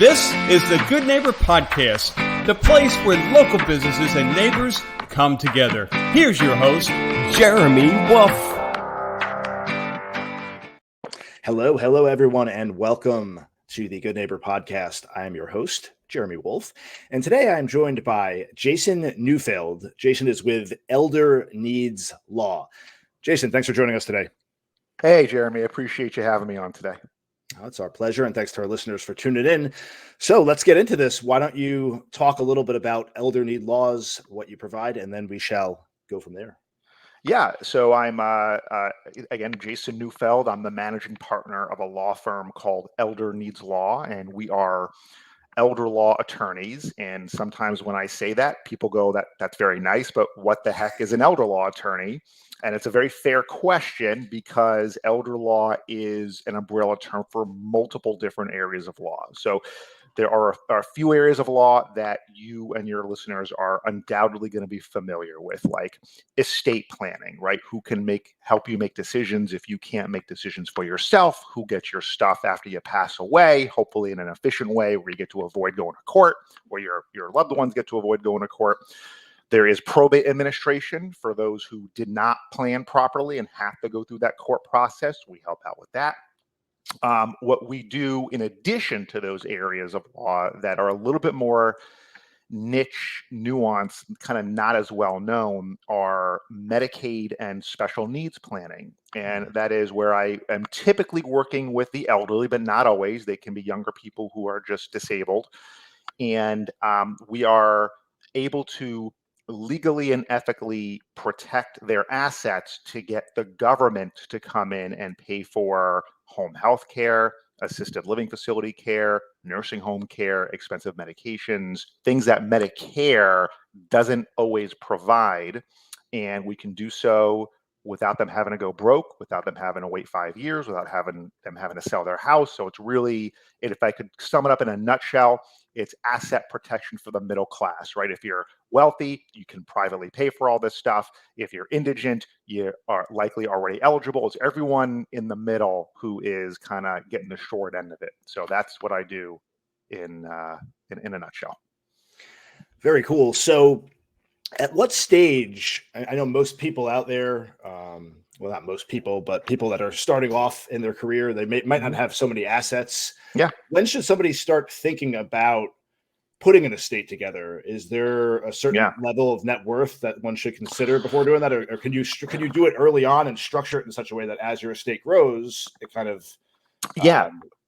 This is the Good Neighbor Podcast, the place where local businesses and neighbors come together. Here's your host, Jeremy Wolf. Hello, everyone, and welcome to the Good Neighbor Podcast. I am your host, Jeremy Wolf, and today I am joined by Jason Neufeld. Jason is with Elder Needs Law. Jason, thanks for joining us today. Hey, Jeremy, I appreciate you having me on today. Oh, it's our pleasure, and thanks to our listeners for tuning in. So let's get into this. Why don't you talk a little bit about Elder Need Laws, what you provide, and then we shall go from there. Yeah, so I'm, again, Jason Neufeld. I'm the managing partner of a law firm called Elder Needs Law, and we are elder law attorneys. And sometimes when I say that, people go, that's very nice, but what the heck is an elder law attorney? And it's a very fair question because elder law is an umbrella term for multiple different areas of law. So there are a few areas of law that you and your listeners are undoubtedly going to be familiar with, like estate planning, right? Who can help you make decisions if you can't make decisions for yourself? Who gets your stuff after you pass away, hopefully in an efficient way where you get to avoid going to court, or your loved ones get to avoid going to court. There is probate administration for those who did not plan properly and have to go through that court process. We help out with that. What we do in addition to those areas of law that are a little bit more niche, nuanced, kind of not as well known are Medicaid and special needs planning. And that is where I am typically working with the elderly, but not always. They can be younger people who are just disabled. And we are able to legally and ethically protect their assets to get the government to come in and pay for home health care, assisted living facility care, nursing home care, expensive medications, things that Medicare doesn't always provide. And we can do so without them having to go broke, without them having to wait 5 years, without having to sell their house. So it's really, if I could sum it up in a nutshell, it's asset protection for the middle class, right? If you're wealthy, you can privately pay for all this stuff. If you're indigent, you are likely already eligible. It's everyone in the middle who is kind of getting the short end of it. So that's what I do in a nutshell. Very cool. So at what stage, I know most people out there, well, not most people, but people that are starting off in their career, they might not have so many assets. Yeah. When should somebody start thinking about putting an estate together? Is there a certain level of net worth that one should consider before doing that? Or can you do it early on and structure it in such a way that as your estate grows, it kind of...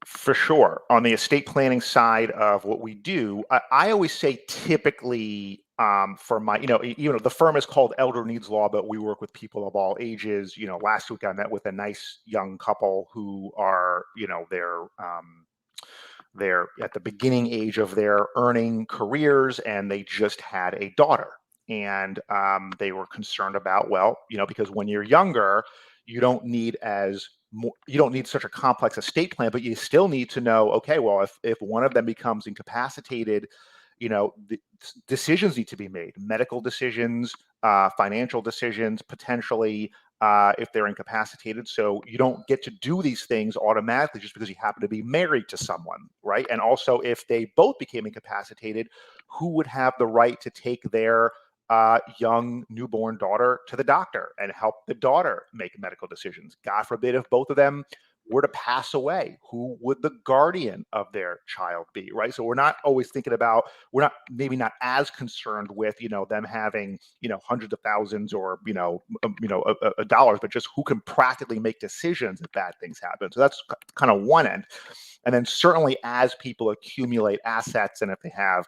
For sure. On the estate planning side of what we do, I always say typically for my, the firm is called Elder Needs Law, but we work with people of all ages. Last week I met with a nice young couple who are, they're at the beginning age of their earning careers, and they just had a daughter. And they were concerned about, because when you're younger, you don't need such a complex estate plan, but you still need to know, okay, well, if one of them becomes incapacitated, the decisions need to be made, medical decisions, financial decisions, potentially, if they're incapacitated. So you don't get to do these things automatically just because you happen to be married to someone, right? And also, if they both became incapacitated, who would have the right to take their young newborn daughter to the doctor and help the daughter make medical decisions? God forbid if both of them were to pass away, who would the guardian of their child be, right? So we're not maybe not as concerned with, them having, hundreds of thousands or, dollars, but just who can practically make decisions if bad things happen. So that's kind of one end. And then certainly as people accumulate assets, and if they have,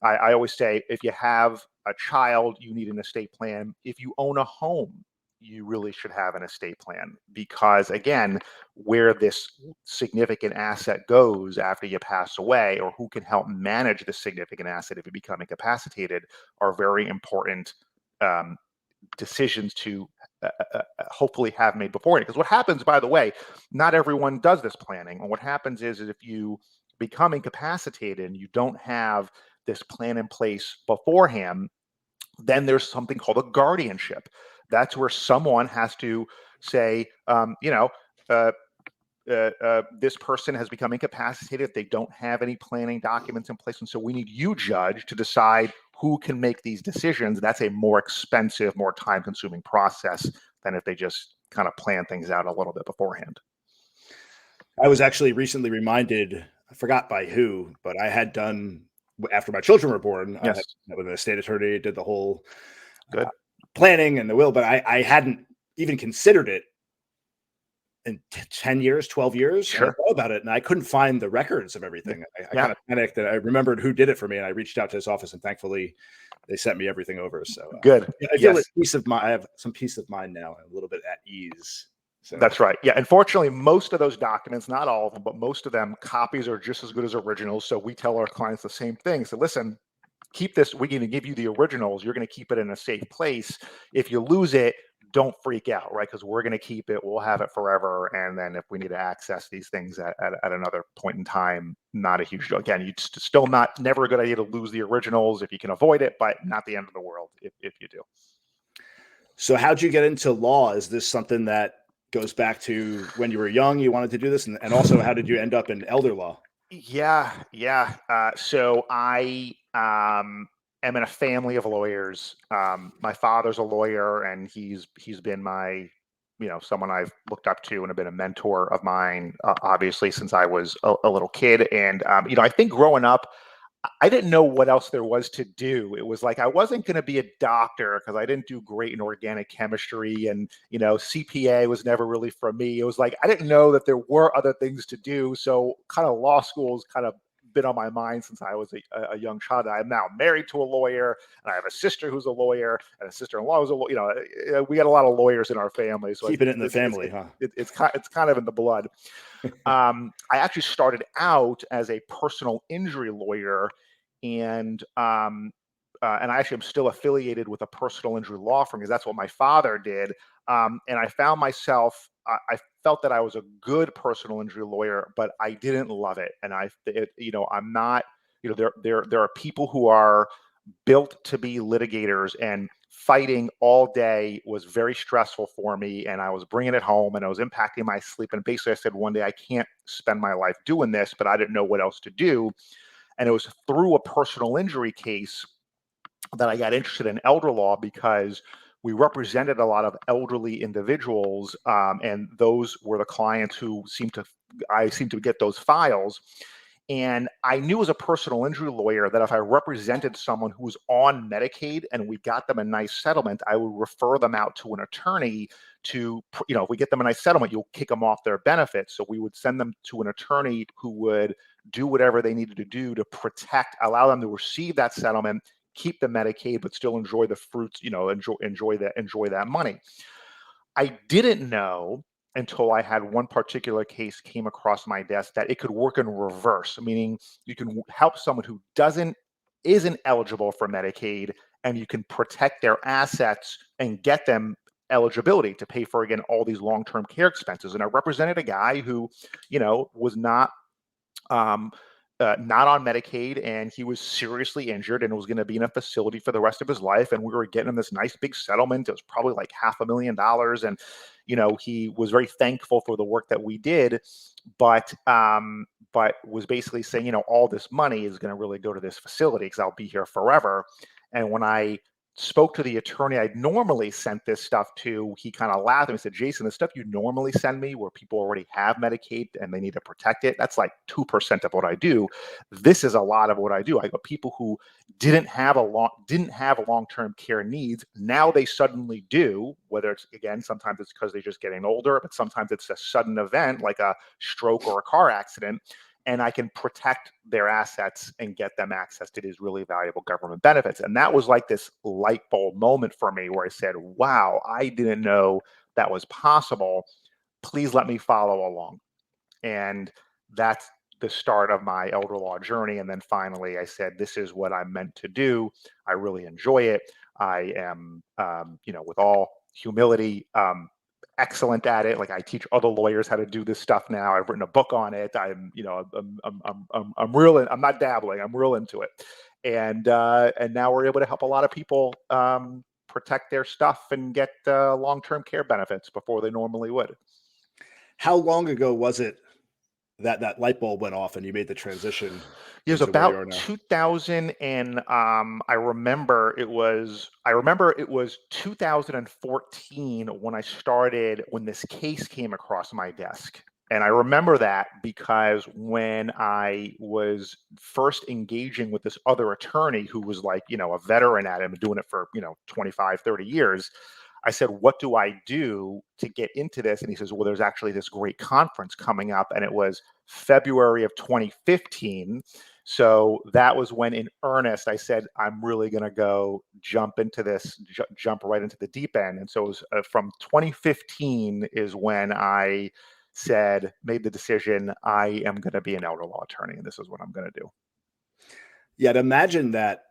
I always say, if you have a child, you need an estate plan. If you own a home, you really should have an estate plan, because again, where this significant asset goes after you pass away, or who can help manage the significant asset if you become incapacitated, are very important decisions to hopefully have made beforehand. Because what happens, by the way, not everyone does this planning. And what happens is if you become incapacitated and you don't have this plan in place beforehand, then there's something called a guardianship. That's where someone has to say, this person has become incapacitated. They don't have any planning documents in place. And so we need you, judge, to decide who can make these decisions. That's a more expensive, more time-consuming process than if they just kind of plan things out a little bit beforehand. I was actually recently reminded, I forgot by who, but I had done, after my children were born, I had met with an estate attorney, did the whole planning and the will, but I hadn't even considered it in 10 years, 12 years. Sure. I thought about it and I couldn't find the records of everything. I kind of panicked, and I remembered who did it for me, and I reached out to his office, and thankfully they sent me everything over. So good. I feel peace of mind. I have some peace of mind now, and a little bit at ease. So. That's right. Yeah. Unfortunately, most of those documents, not all of them, but most of them, copies are just as good as originals. So we tell our clients the same thing. So listen, keep this. We're going to give you the originals. You're going to keep it in a safe place. If you lose it, don't freak out, right? Because we're going to keep it. We'll have it forever. And then if we need to access these things at another point in time, not a huge deal. Again, you still never a good idea to lose the originals if you can avoid it, but not the end of the world if you do. So how'd you get into law? Is this something that goes back to when you were young, you wanted to do this? And also, how did you end up in elder law? Yeah. So I am in a family of lawyers. My father's a lawyer, and he's been my, someone I've looked up to and have been a mentor of mine, obviously, since I was a little kid. And, I think growing up, I didn't know what else there was to do. It was like I wasn't going to be a doctor because I didn't do great in organic chemistry, and CPA was never really for me. It was like I didn't know that there were other things to do. So kind of law school's kind of been on my mind since I was a young child. I'm now married to a lawyer, and I have a sister who's a lawyer, and a sister-in-law who's a lawyer. We got a lot of lawyers in our family, so keeping it in the family, huh? It's kind of in the blood. I actually started out as a personal injury lawyer, and I actually am still affiliated with a personal injury law firm because that's what my father did. And I found myself, I felt that I was a good personal injury lawyer, but I didn't love it. And I'm not, there are people who are built to be litigators, and fighting all day was very stressful for me, and I was bringing it home, and I was impacting my sleep. And basically I said one day, I can't spend my life doing this, but I didn't know what else to do. And it was through a personal injury case that I got interested in elder law, because we represented a lot of elderly individuals, and those were the clients who I seemed to get those files. And I knew as a personal injury lawyer that if I represented someone who was on Medicaid and we got them a nice settlement, I would refer them out to an attorney to, if we get them a nice settlement, you'll kick them off their benefits. So we would send them to an attorney who would do whatever they needed to do to allow them to receive that settlement, keep the Medicaid, but still enjoy the fruits, enjoy that money. I didn't know until I had one particular case came across my desk that it could work in reverse, meaning you can help someone who isn't eligible for Medicaid, and you can protect their assets and get them eligibility to pay for, again, all these long-term care expenses. And I represented a guy who, was not on Medicaid, and he was seriously injured and was going to be in a facility for the rest of his life. And we were getting him this nice big settlement. It was probably like $500,000. And, he was very thankful for the work that we did, but was basically saying, all this money is going to really go to this facility because I'll be here forever. And when I spoke to the attorney I'd normally sent this stuff to, he kind of laughed and he said, "Jason, the stuff you normally send me where people already have Medicaid and they need to protect it, that's like 2% of what I do. This is a lot of what I do. I got people who didn't have long-term care needs. Now they suddenly do, whether it's, again, sometimes it's because they're just getting older, but sometimes it's a sudden event like a stroke or a car accident. And I can protect their assets and get them access to these really valuable government benefits." And that was like this light bulb moment for me where I said, wow, I didn't know that was possible. Please let me follow along. And that's the start of my elder law journey. And then finally I said, this is what I'm meant to do. I really enjoy it. I am, with all humility, excellent at it. Like, I teach other lawyers how to do this stuff now. I've written a book on it. I'm not dabbling. I'm real into it. And now we're able to help a lot of people protect their stuff and get long-term care benefits before they normally would. How long ago was it that light bulb went off and you made the transition It was into where you are about now? 2000, and I remember it was 2014 when this case came across my desk. And I remember that because when I was first engaging with this other attorney who was like, a veteran at it and doing it for, 25, 30 years, I said, what do I do to get into this? And he says, well, there's actually this great conference coming up. And it was February of 2015. So that was when, in earnest, I said, I'm really going to go jump into this, jump right into the deep end. And so it was from 2015 is when I made the decision, I am going to be an elder law attorney, and this is what I'm going to do. Yeah, I'd imagine that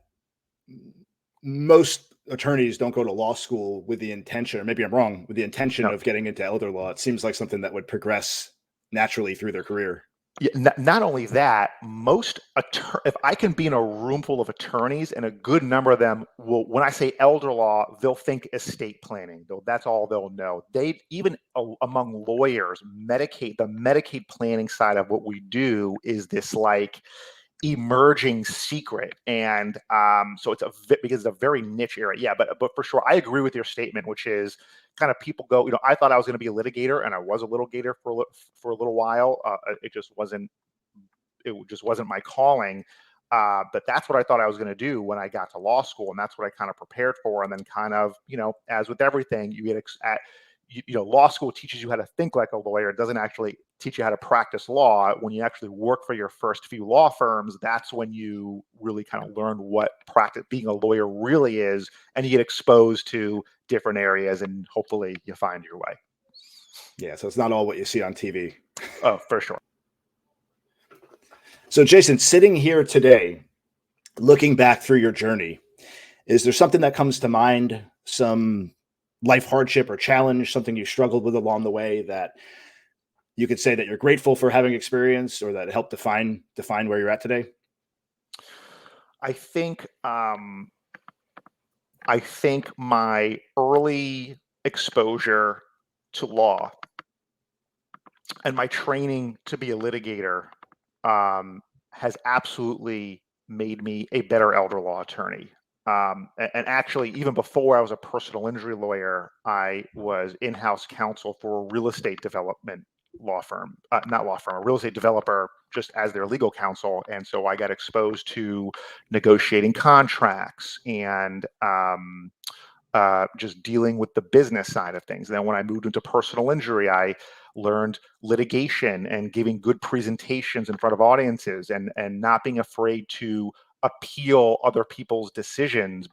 most attorneys don't go to law school with the intention, or maybe I'm wrong, with the intention No. of getting into elder law. It seems like something that would progress naturally through their career. Yeah, not only that, if I can be in a room full of attorneys, and a good number of them will, when I say elder law, they'll think estate planning. That's all they'll know. They even among lawyers, the Medicaid planning side of what we do is this like emerging secret, and so because it's a very niche area. Yeah, but for sure, I agree with your statement, which is kind of people go, I thought I was going to be a litigator, and I was a litigator for a little while. It just wasn't my calling. But that's what I thought I was going to do when I got to law school, and that's what I kind of prepared for. And then kind of, as with everything, you get law school teaches you how to think like a lawyer. It doesn't actually teach you how to practice law. When you actually work for your first few law firms, that's when you really kind of learn what being a lawyer really is, and you get exposed to different areas, and hopefully you find your way. Yeah, so it's not all what you see on TV. Oh, for sure. So, Jason, sitting here today, looking back through your journey, is there something that comes to mind, some life hardship or challenge, something you struggled with along the way that you could say that you're grateful for having experienced, or that helped define where you're at today? I think my early exposure to law and my training to be a litigator has absolutely made me a better elder law attorney. And actually, even before I was a personal injury lawyer, I was in-house counsel for a real estate development law firm, not law firm, a real estate developer, just as their legal counsel. And so I got exposed to negotiating contracts and just dealing with the business side of things. And then when I moved into personal injury, I learned litigation and giving good presentations in front of audiences, and not being afraid to appeal other people's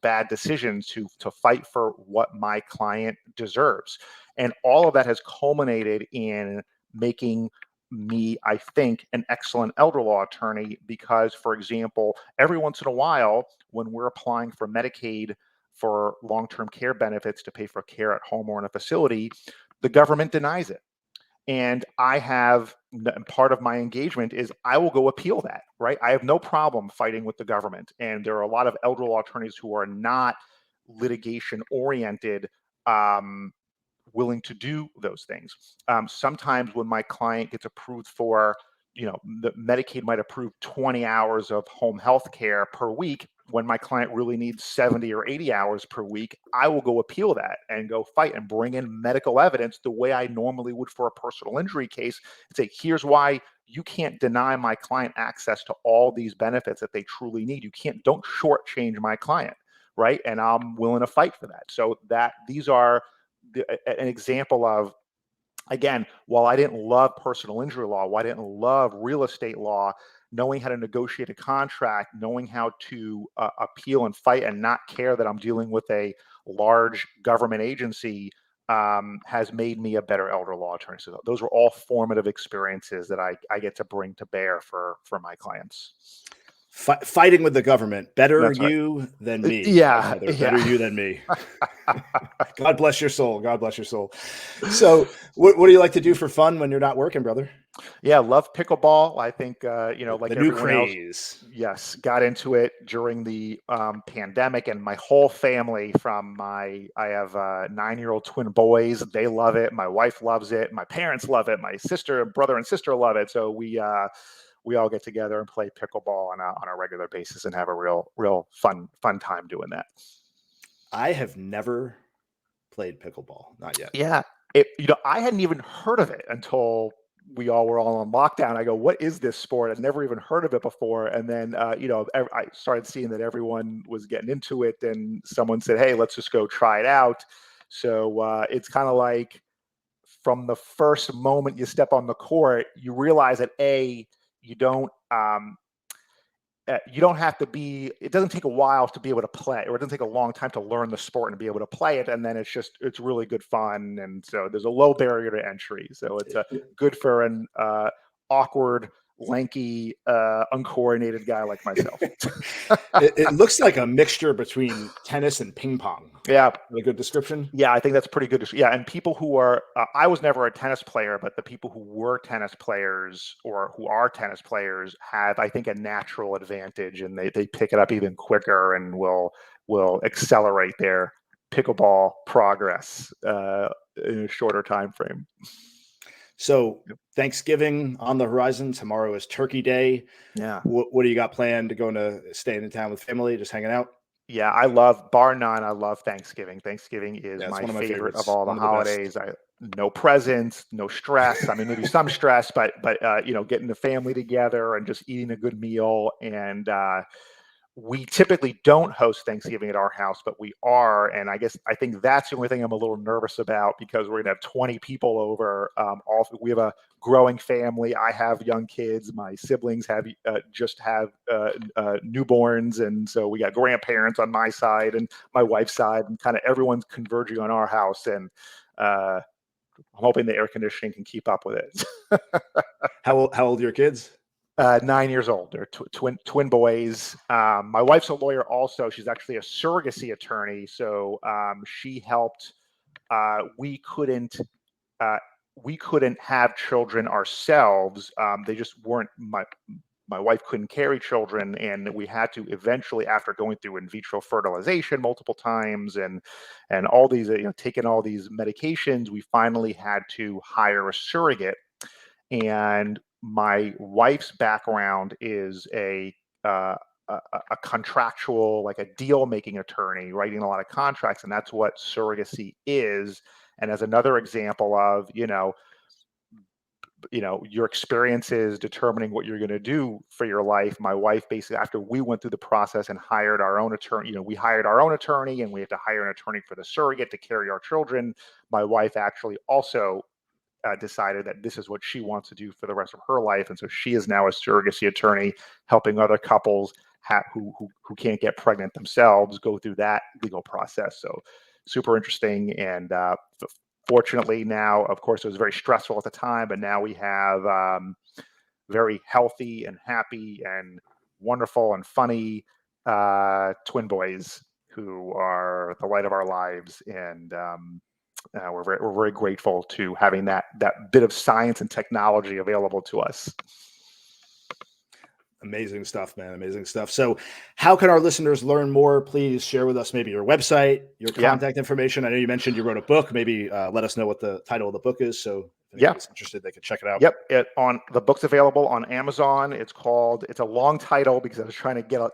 bad decisions, to fight for what my client deserves. And all of that has culminated in making me, I think, an excellent elder law attorney, because, for example, every once in a while, when we're applying for Medicaid for long-term care benefits to pay for care at home or in a facility, the government denies it. And part of my engagement is I will go appeal that, right? I have no problem fighting with the government. And there are a lot of elder law attorneys who are not litigation oriented, willing to do those things. Sometimes when my client gets approved for, the Medicaid might approve 20 hours of home health care per week, when my client really needs 70 or 80 hours per week, I will go appeal that and go fight and bring in medical evidence the way I normally would for a personal injury case, and say, here's why you can't deny my client access to all these benefits that they truly need. Don't shortchange my client, right? And I'm willing to fight for that. So these are an example of, again, while I didn't love personal injury law, while I didn't love real estate law, knowing how to negotiate a contract, knowing how to appeal and fight and not care that I'm dealing with a large government agency, has made me a better elder law attorney. So those were all formative experiences that I get to bring to bear for my clients. Fighting with the government. Better That's right. you than me, Yeah, Godmother. yeah. Better you than me. God bless your soul. God bless your soul. So, what do you like to do for fun when you're not working, brother? Yeah, love pickleball. I think, The like new everyone else, craze. yes, got into it during the pandemic, and my whole family I have 9-year-old twin boys. They love it. My wife loves it. My parents love it. My brother and sister love it. So we all get together and play pickleball on a regular basis and have a real fun time doing that. I have never played pickleball. Not yet. Yeah, I hadn't even heard of it until we all were all on lockdown. I go, "What is this sport? I'd never even heard of it before." And then, I started seeing that everyone was getting into it, and someone said, "Hey, let's just go try it out." So it's kind of like from the first moment you step on the court, you realize that you don't you don't have to be, it doesn't take a while to be able to play, or it doesn't take a long time to learn the sport and be able to play it. And then it's really good fun. And so there's a low barrier to entry. So it's good for an awkward, lanky, uncoordinated guy like myself. It looks like a mixture between tennis and ping pong. Yeah. A good description. Yeah, I think that's pretty good. Yeah, and people who are, I was never a tennis player, but the people who were tennis players or who are tennis players have, I think, a natural advantage, and they pick it up even quicker and will accelerate their pickleball progress in a shorter time frame. So Thanksgiving on the horizon. Tomorrow is Turkey Day. Yeah. What do you got planned? Going to staying in town with family, just hanging out? Yeah, bar none, I love Thanksgiving. Thanksgiving is Yeah, it's my one of my favorite of favorites. all the One of the best. holidays. No presents, no stress. I mean, maybe some stress, but getting the family together and just eating a good meal. And we typically don't host Thanksgiving at our house, but we are. And I think that's the only thing I'm a little nervous about, because we're going to have 20 people over. We have a growing family. I have young kids. My siblings just have newborns. And so we got grandparents on my side and my wife's side, and kind of everyone's converging on our house. And I'm hoping the air conditioning can keep up with it. How old are your kids? 9 years old. They're twin boys. My wife's a lawyer also. She's actually a surrogacy attorney. So she helped. We couldn't have children ourselves. They just weren't. My wife couldn't carry children, and we had to eventually, after going through in vitro fertilization multiple times and all these, taking all these medications, we finally had to hire a surrogate. And my wife's background is a contractual, like a deal making attorney, writing a lot of contracts, and that's what surrogacy is. And as another example of your experiences determining what you're going to do for your life, my wife, basically, after we went through the process and hired our own attorney, we hired our own attorney, and we have to hire an attorney for the surrogate to carry our children. My wife actually also decided that this is what she wants to do for the rest of her life, and so she is now a surrogacy attorney, helping other couples who can't get pregnant themselves go through that legal process. So super interesting. And fortunately now, of course, it was very stressful at the time, but now we have very healthy and happy and wonderful and funny twin boys who are the light of our lives. And we're very grateful to having that bit of science and technology available to us. Amazing stuff, man. Amazing stuff. So how can our listeners learn more? Please share with us maybe your website, your contact information. I know you mentioned you wrote a book. Maybe let us know what the title of the book is, so if anybody's interested, they can check it out. Yep. The book's available on Amazon. It's a long title because I was trying to get a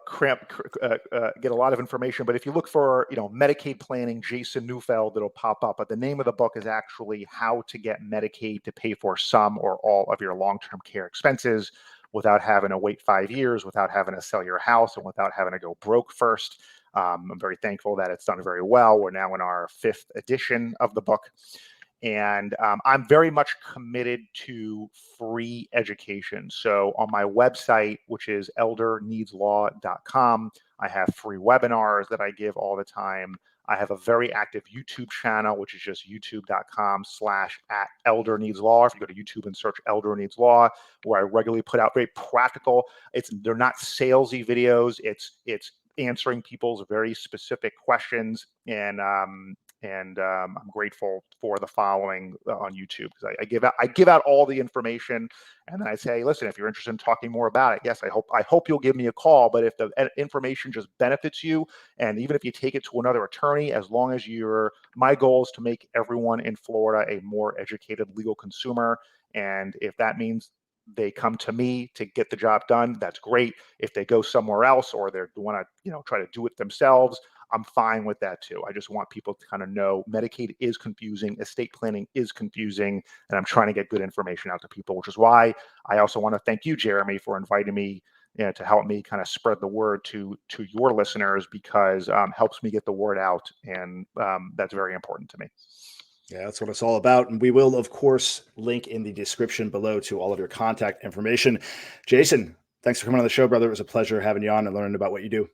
lot of information. But if you look for, Medicaid planning, Jason Neufeld, it'll pop up. But the name of the book is actually How to Get Medicaid to Pay for Some or All of Your Long-Term Care Expenses without having to wait 5 years, without having to sell your house, and without having to go broke first. I'm very thankful that it's done very well. We're now in our 5th edition of the book. And I'm very much committed to free education. So on my website, which is elderneedslaw.com, I have free webinars that I give all the time. I have a very active YouTube channel, which is just youtube.com/@elderneedslaw. If you go to YouTube and search Elder Needs Law, where I regularly put out very practical, they're not salesy videos. It's answering people's very specific questions. And I'm grateful for the following on YouTube, because I give out all the information, and then I say, listen, if you're interested in talking more about it, yes, I hope you'll give me a call. But if the information just benefits you, and even if you take it to another attorney, as long as my goal is to make everyone in Florida a more educated legal consumer, and if that means they come to me to get the job done, that's great. If they go somewhere else or they want to, try to do it themselves, I'm fine with that too. I just want people to kind of know Medicaid is confusing, estate planning is confusing, and I'm trying to get good information out to people, which is why I also want to thank you, Jeremy, for inviting me to help me kind of spread the word to your listeners, because helps me get the word out, and that's very important to me. Yeah, that's what it's all about. And we will, of course, link in the description below to all of your contact information. Jason, thanks for coming on the show, brother. It was a pleasure having you on and learning about what you do.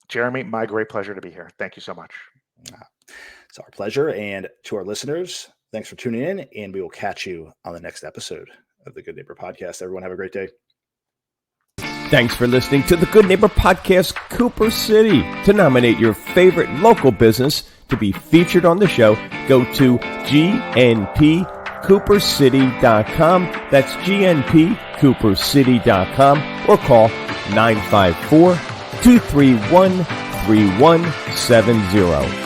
Jeremy, my great pleasure to be here. Thank you so much. It's our pleasure. And to our listeners, thanks for tuning in, and we will catch you on the next episode of the Good Neighbor Podcast. Everyone have a great day. Thanks for listening to the Good Neighbor Podcast, Cooper City. To nominate your favorite local business to be featured on the show, go to gnpcoopercity.com. That's gnpcoopercity.com, or call 954-231-3170.